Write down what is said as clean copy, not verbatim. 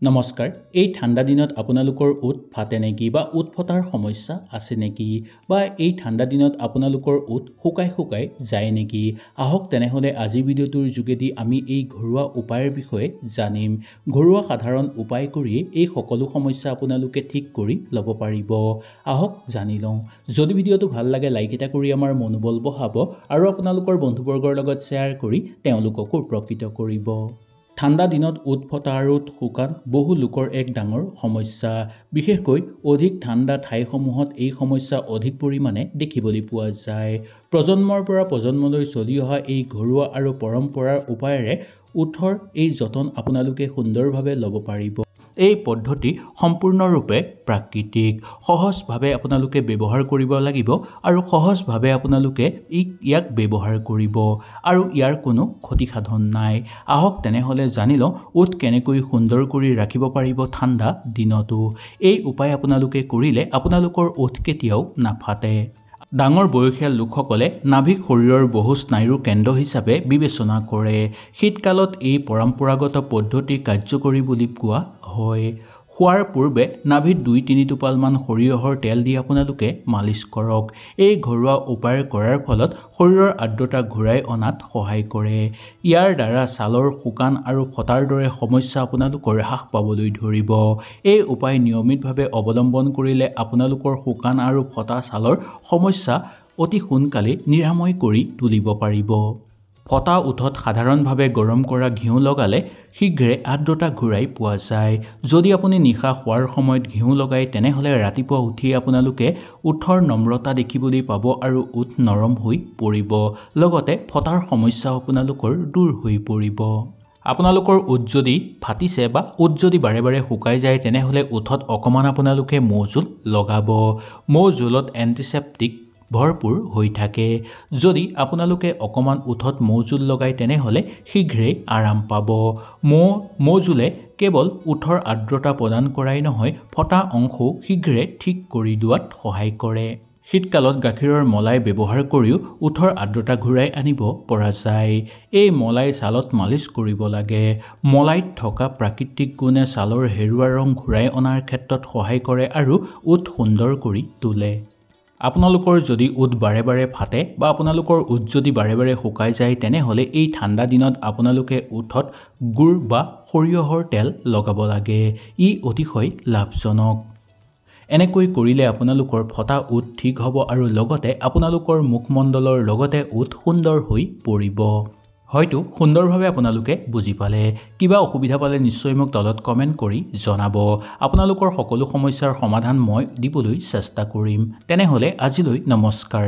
নমস্কাৰ এই ঠাণ্ডা দিনত আপোনালোকৰ উঠ ফাটে নেকি বা উঠ ফটাৰ সমস্যা আছে নেকি বা এই ঠাণ্ডা দিনত আপোনালোকৰ উঠ শুকাই যায় নেকি আহক তেনেহলে আজি ভিডিওটোৰ যোগেদি আমি এই ঘৰুৱা উপায়ৰ বিষয়ে জানিম ঘৰুৱা সাধাৰণ উপায় কৰি এই সকলো সমস্যা আপোনালোকে ঠিক কৰি ল'ব পাৰিব আহক জানি লওঁ যদি ভিডিওটো ভাল লাগে লাইক এটা কৰি আমাৰ মনোবল বঢ়াব আৰু আপোনালোকৰ বন্ধুবৰ্গৰ লগত শ্বেয়াৰ কৰি তেওঁলোককো উপকৃত কৰিব ঠাণ্ডা দিনত উঠ ফটা আৰু শুকান বহু লোকৰ এক ডাঙৰ সমস্যা বিশেষকৈ অধিক ঠাণ্ডা ঠাইসমূহত এই সমস্যা অধিক পৰিমাণে দেখিবলৈ পোৱা যায় প্ৰজন্মৰ পৰা প্ৰজন্মলৈ চলি অহা এই ঘৰুৱা আৰু পৰম্পৰাৰ উপায়েৰে উঠৰ এই যতন আপোনালোকে সুন্দৰভাৱে ল'ব পাৰিব এই পদ্ধতি সম্পূৰ্ণৰূপে প্ৰাকৃতিক সহজভাৱে আপোনালোকে ব্যৱহাৰ কৰিব লাগিব আৰু সহজভাৱে আপোনালোকে ইয়াক ব্যৱহাৰ কৰিব আৰু ইয়াৰ কোনো ক্ষতিসাধন নাই আহক তেনেহলে জানি লওঁ উঠ কেনেকৈ সুন্দৰ কৰি ৰাখিব পাৰিব ঠাণ্ডা দিনতো এই উপায় আপোনালোকে কৰিলে আপোনালোকৰ উঠ কেতিয়াও নাফাটে ডাঙৰ বয়সীয়া লোকসকলে নাভিক শৰীৰৰ বহু স্নায়ুৰ কেন্দ্ৰ হিচাপে বিবেচনা কৰে শীতকালত এই পৰম্পৰাগত পদ্ধতি কাৰ্যকৰী বুলি কোৱা হয় খোৱাৰ পূৰ্বে নাভিত 2-3 টোপালমান সৰিয়হৰ তেল দি আপোনালোকে মালিচ কৰক এই ঘৰুৱা উপায় কৰাৰ ফলত শৰীৰৰ আৰ্দ্ৰতা ঘূৰাই অনাত সহায় কৰে ইয়াৰ দ্বাৰা ছালৰ শুকান আৰু ফটাৰ দৰে সমস্যা আপোনালোকৰ হ্ৰাস পাবলৈ ধৰিব এই উপায় নিয়মিতভাৱে অৱলম্বন কৰিলে আপোনালোকৰ শুকান আৰু ফটা ছালৰ সমস্যা অতি সোনকালে নিৰাময় কৰি তুলিব পাৰিব ফটা উঠত সাধাৰণভাৱে গৰম কৰা ঘিউ লগালে শীঘ্ৰে আৰ্দ্ৰতা ঘূৰাই পোৱা যায় যদি আপুনি নিশা শোৱাৰ সময়ত ঘিউ লগায় তেনেহলে ৰাতিপুৱা উঠি আপোনালোকে উঠৰ নম্ৰতা দেখিবলৈ পাব আৰু উঠ নৰম হৈ পৰিব লগতে ফটাৰ সমস্যা আপোনালোকৰ দূৰ হৈ পৰিব আপোনালোকৰ উঠ যদি ফাটিছে বা উঠ যদি বাৰে বাৰে শুকাই যায় তেনেহলে উঠত অকমান আপোনালোকে মৌজোল লগাব মৌজোলত এন্টিসেপ্টিক ভৰপুৰ হৈ থাকে যদি আপোনালোকে অকমান উঠত মৌজোল লগাই তেনেহলে শীঘ্ৰে আৰাম পাব মৌজোলে কেৱল উঠৰ আৰ্দ্ৰতা প্ৰদান কৰাই নহয় ফটা অংশও শীঘ্ৰে ঠিক কৰি দিয়াত সহায় কৰে শীতকালত গাখীৰৰ মলাই ব্যৱহাৰ কৰিও উঠৰ আৰ্দ্ৰতা ঘূৰাই আনিব পৰা যায় এই মলাই ছালত মালিচ কৰিব লাগে মলাইত থকা প্ৰাকৃতিক গুণে ছালৰ হেৰুৱা ৰং ঘূৰাই অনাৰ ক্ষেত্ৰত সহায় কৰে আৰু উঠ সুন্দৰ কৰি তোলে আপোনালোকৰ যদি উঠ বাৰে বাৰে ফাটে বা আপোনালোকৰ উঠ যদি বাৰে বাৰে শুকাই যায় তেনেহলে এই ঠাণ্ডা দিনত আপোনালোকে উঠত গুড় বা সৰিয়হৰ তেল লগাব লাগে ই অতিশয় লাভজনক এনেকৈ কৰিলে আপোনালোকৰ ফটা উঠ ঠিক হ'ব আৰু লগতে আপোনালোকৰ মুখমণ্ডলৰ লগতে উঠ সুন্দৰ হৈ পৰিব হয়তো সুন্দৰভাৱে আপোনালোকে বুজি পালে কিবা অসুবিধা পালে নিশ্চয় মোক তলত কমেন্ট কৰি জনাব আপোনালোকৰ সকলো সমস্যাৰ সমাধান মই দিবলৈ চেষ্টা কৰিম তেনেহলে আজিলৈ নমস্কাৰ